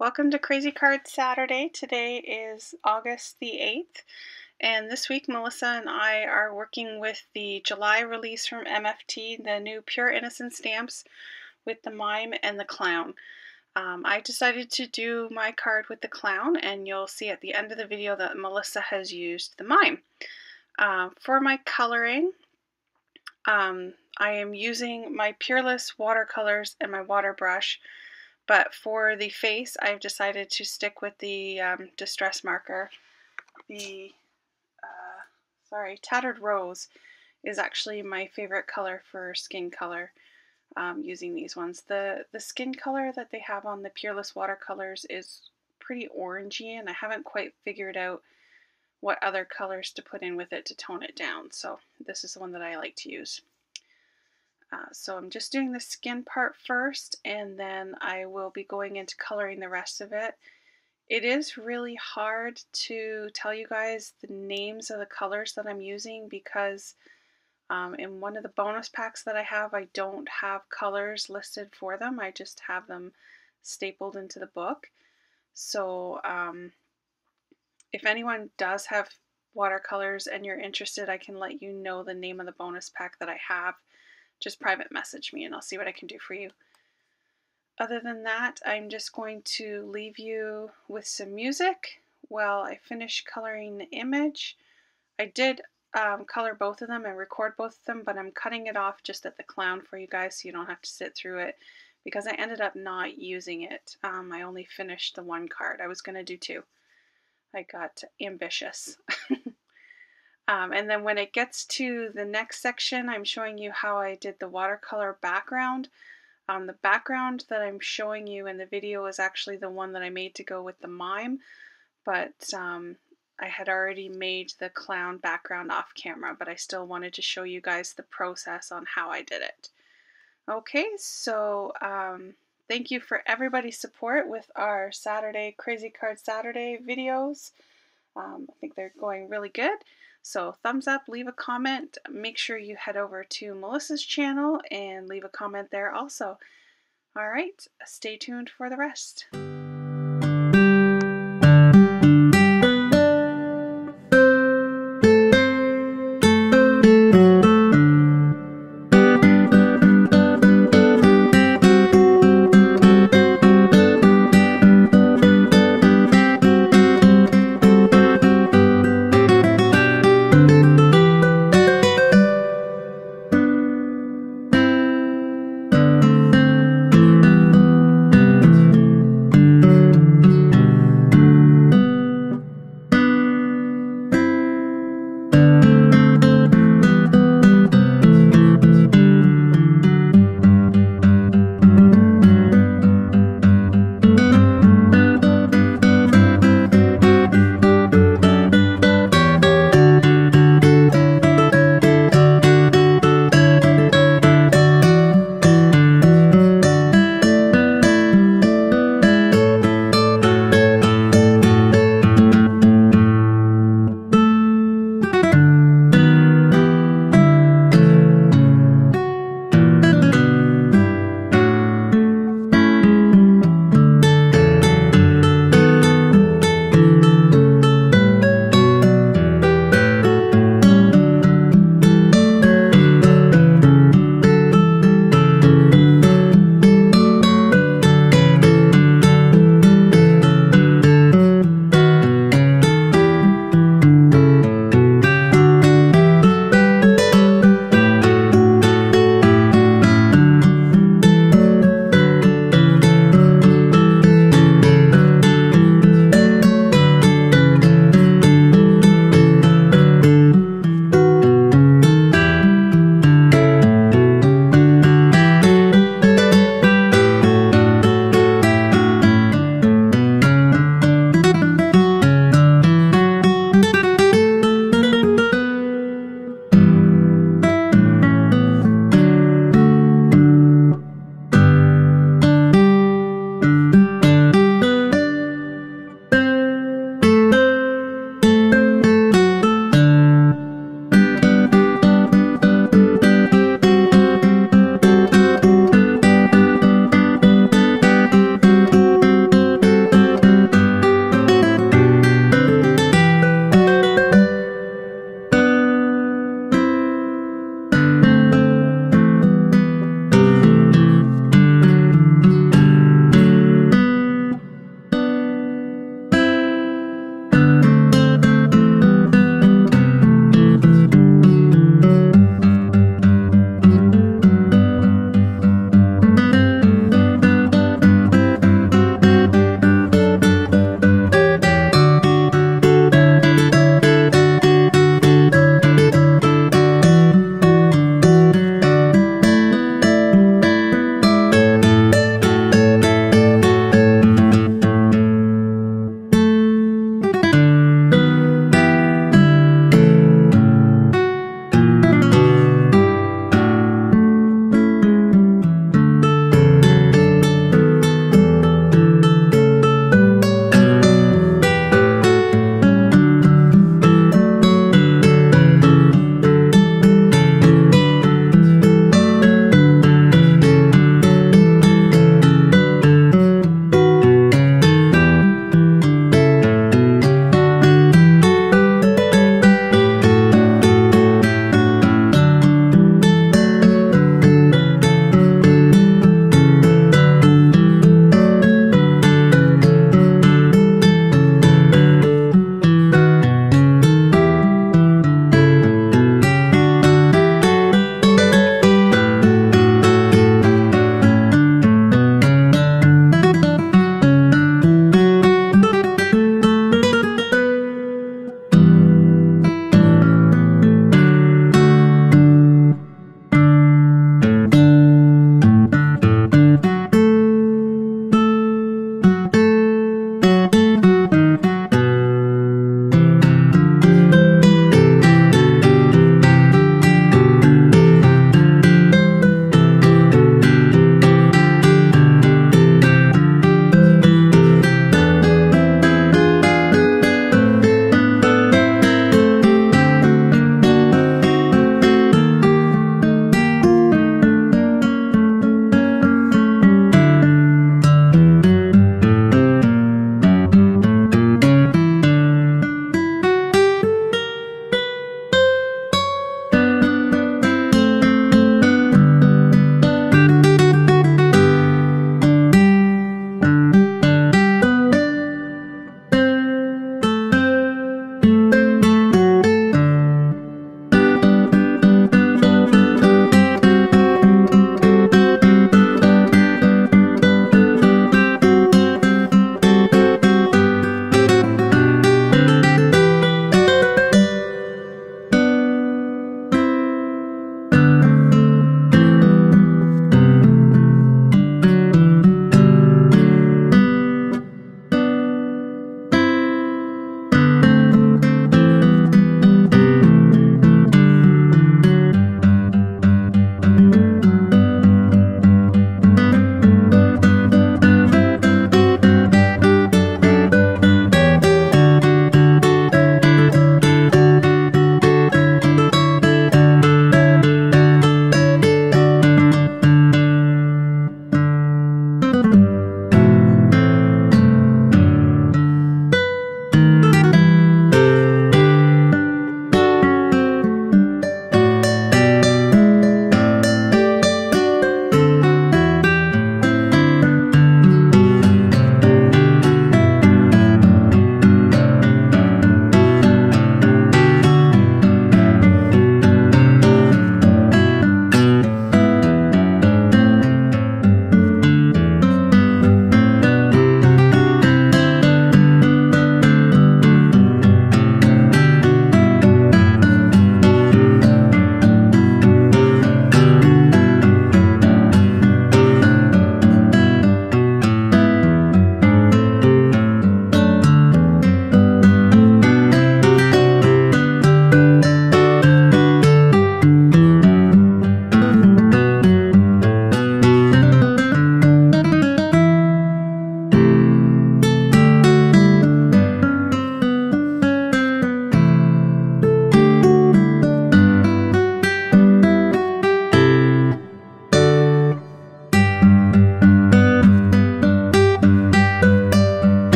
Welcome to Crazy Card Saturday. Today is August the 8th, and this week Melissa and I are working with the July release from MFT, the new Pure Innocence stamps with the mime and the clown. I decided to do my card with the clown, and you'll see at the end of the video that Melissa has used the mime. For my coloring, I am using my Peerless Water Colours and my water brush. But for the face, I've decided to stick with the distress marker. The Tattered Rose is actually my favorite color for skin color using these ones. The skin color that they have on the Peerless Watercolors is pretty orangey, and I haven't quite figured out what other colors to put in with it to tone it down. So this is the one that I like to use. So I'm just doing the skin part first, and then I will be going into coloring the rest of it. It is really hard to tell you guys the names of the colors that I'm using because in one of the bonus packs that I have, I don't have colors listed for them. I just have them stapled into the book. So if anyone does have watercolors and you're interested, I can let you know the name of the bonus pack that I have. Just private message me and I'll see what I can do for you. Other than that, I'm just going to leave you with some music while I finish coloring the image. I did color both of them and record both of them, but I'm cutting it off just at the clown for you guys so you don't have to sit through it because I ended up not using it. I only finished the one card. I was going to do two. I got ambitious. And then when it gets to the next section, I'm showing you how I did the watercolor background. The background that I'm showing you in the video is actually the one that I made to go with the mime, but I had already made the clown background off camera, but I still wanted to show you guys the process on how I did it. Okay, so thank you for everybody's support with our Crazy Card Saturday videos. I think they're going really good. So thumbs up, leave a comment, make sure you head over to Melissa's channel and leave a comment there also. Alright, stay tuned for the rest.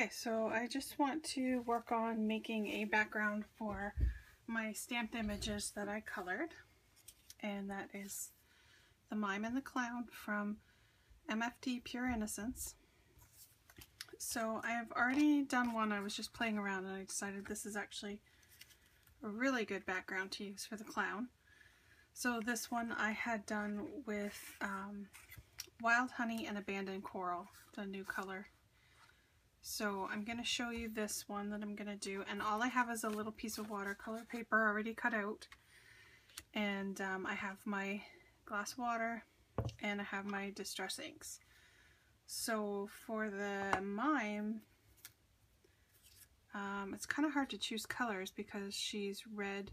Okay, so I just want to work on making a background for my stamped images that I colored, and that is the Mime and the Clown from MFT Pure Innocence. So I have already done one. I was just playing around and I decided this is actually a really good background to use for the clown. So this one I had done with Wild Honey and Abandoned Coral, the new color. So I'm going to show you this one that I'm going to do, and all I have is a little piece of watercolor paper already cut out, and I have my glass water and I have my distress inks. So for the mime, it's kind of hard to choose colors because she's red,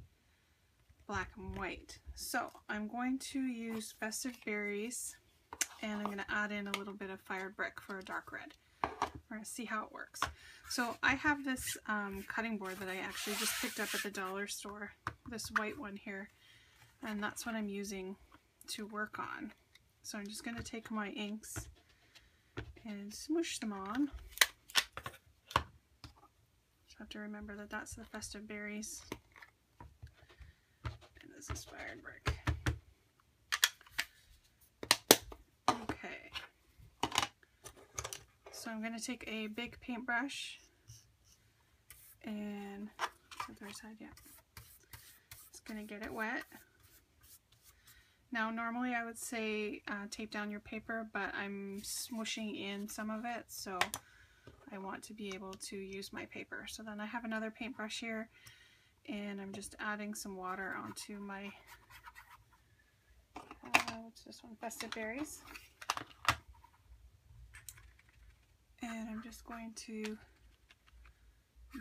black, and white. So I'm going to use Festive Berries, and I'm going to add in a little bit of Fired Brick for a dark red. We're going to see how it works. So I have this cutting board that I actually just picked up at the dollar store, this white one here, and that's what I'm using to work on. So I'm just going to take my inks and smoosh them on. Just have to remember that that's the Festive Berries, and this is Fired Brick. Okay. So I'm going to take a big paintbrush and the other side, yeah. Just going to get it wet. Now normally I would say tape down your paper, but I'm smooshing in some of it, so I want to be able to use my paper. So then I have another paintbrush here, and I'm just adding some water onto my, what's this one, Festive Berries. And I'm just going to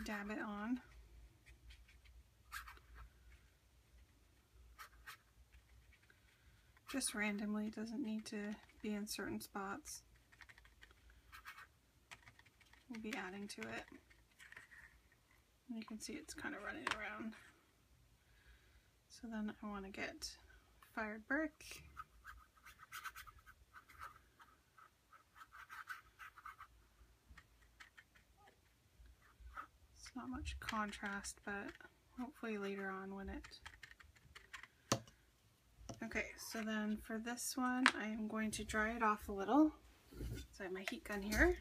dab it on. Just randomly, doesn't need to be in certain spots. We'll be adding to it. And you can see it's kind of running around. So then I want to get Fired Brick. Not much contrast, but hopefully later on when it... Okay, so then for this one, I am going to dry it off a little. So I have my heat gun here.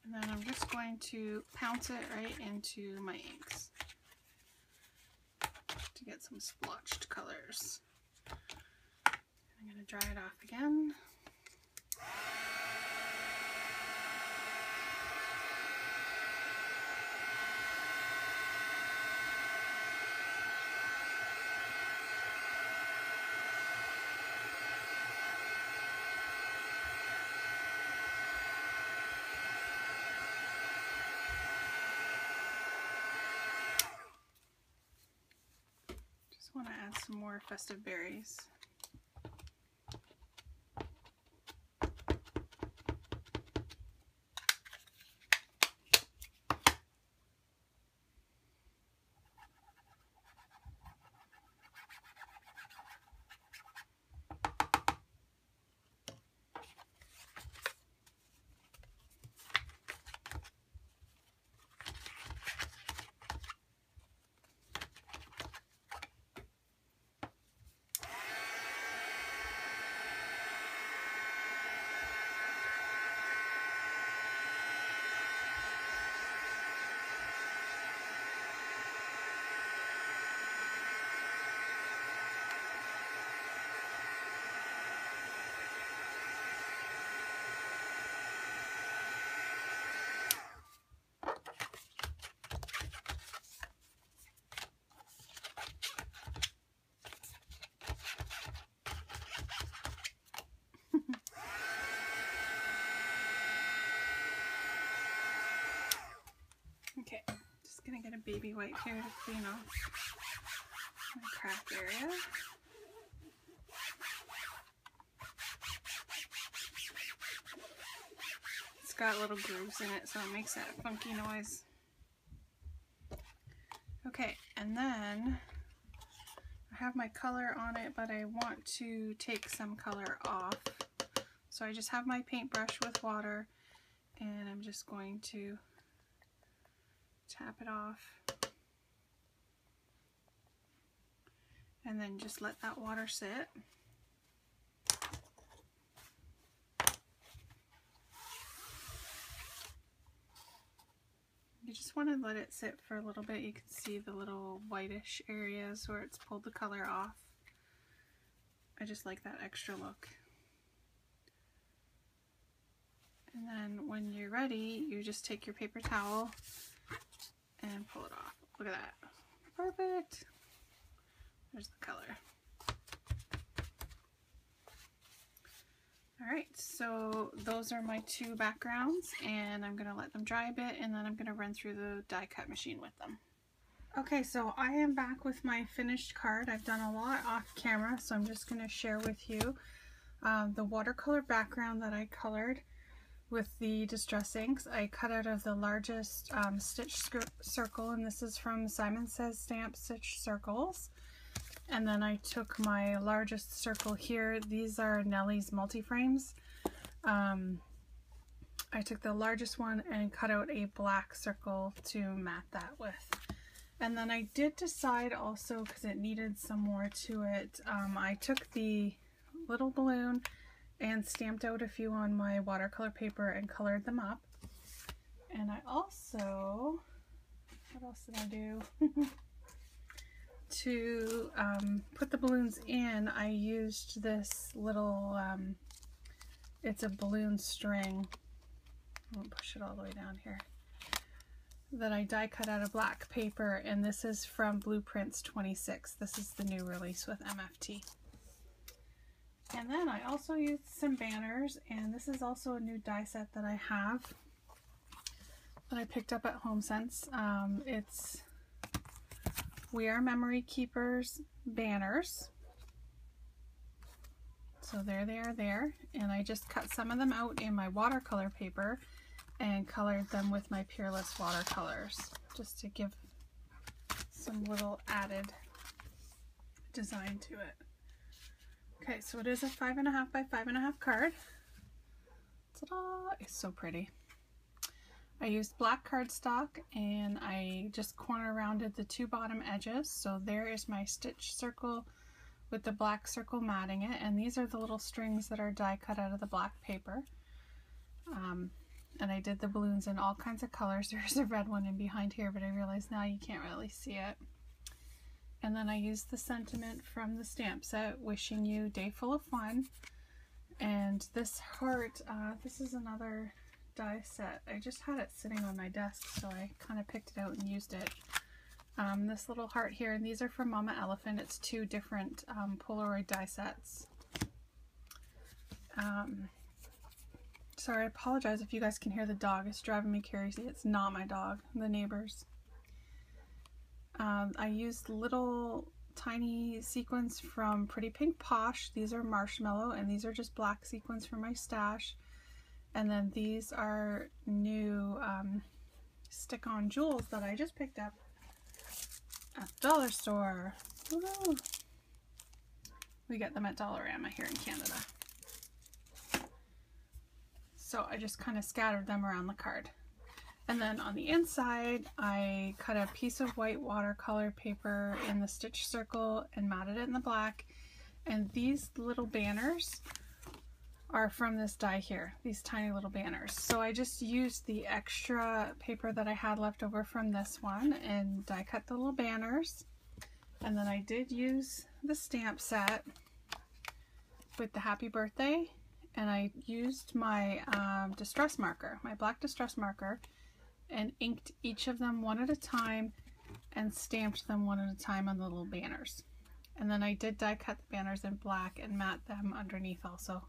And then I'm just going to pounce it right into my inks to get some splotched colors. I'm going to dry it off again. Want to add some more Festive Berries. gonna get a baby wipe here to clean off my crack area. It's got little grooves in it, so it makes that funky noise. Okay, and then I have my color on it, but I want to take some color off. So I just have my paintbrush with water, and I'm just going to tap it off. And then just let that water sit. You just want to let it sit for a little bit. You can see the little whitish areas where it's pulled the color off. I just like that extra look. And then when you're ready, you just take your paper towel and pull it off. Look at that. Perfect. There's the color. Alright, so those are my two backgrounds, and I'm going to let them dry a bit, and then I'm going to run through the die cut machine with them. Okay, so I am back with my finished card. I've done a lot off camera, so I'm just going to share with you the watercolor background that I colored with the Distress inks. I cut out of the largest stitch circle, and this is from Simon Says Stamp Stitch Circles. And then I took my largest circle here. These are Nellie's multi-frames. I took the largest one and cut out a black circle to mat that with. And then I did decide also, because it needed some more to it, I took the little balloon and stamped out a few on my watercolor paper and colored them up. And I also, what else did I do? To put the balloons in, I used this little, it's a balloon string, I won't push it all the way down here, that I die cut out of black paper, and this is from Blueprints 26. This is the new release with MFT. And then I also used some banners, and this is also a new die set that I have that I picked up at HomeSense. It's We Are Memory Keepers banners. So there they are there, and I just cut some of them out in my watercolor paper and colored them with my Peerless Water Colours, just to give some little added design to it. Okay, so it is a 5.5 by 5.5 card. Ta-da! It's so pretty. I used black cardstock, and I just corner rounded the two bottom edges. So there is my stitch circle with the black circle matting it, and these are the little strings that are die cut out of the black paper. And I did the balloons in all kinds of colors. There's a red one in behind here, but I realize now you can't really see it. And then I used the sentiment from the stamp set, wishing you day full of fun. And this heart, this is another die set. I just had it sitting on my desk, so I kind of picked it out and used it. This little heart here, and these are from Mama Elephant. It's two different Polaroid die sets. Sorry, I apologize if you guys can hear the dog. It's driving me crazy. It's not my dog, the neighbors. I used little tiny sequins from Pretty Pink Posh. These are marshmallow, and these are just black sequins from my stash. And then these are new stick-on jewels that I just picked up at the dollar store. Woo! We get them at Dollarama here in Canada. So I just kind of scattered them around the card. And then on the inside, I cut a piece of white watercolor paper in the stitch circle and matted it in the black. And these little banners are from this die here, these tiny little banners. So I just used the extra paper that I had left over from this one and die cut the little banners. And then I did use the stamp set with the happy birthday, and I used my distress marker, my black distress marker, and inked each of them one at a time and stamped them one at a time on the little banners. And then I did die cut the banners in black and mat them underneath also,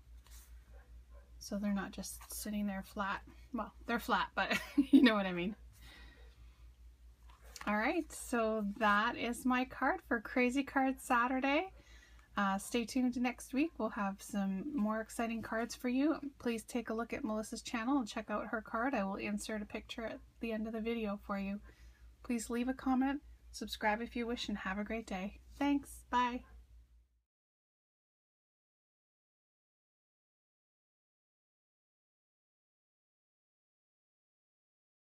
so they're not just sitting there flat. Well, they're flat, but you know what I mean. All right, so that is my card for Crazy Card Saturday. Stay tuned next week. We'll have some more exciting cards for you. Please take a look at Melissa's channel and check out her card. I will insert a picture at the end of the video for you. Please leave a comment, subscribe if you wish, and have a great day. Thanks. Bye.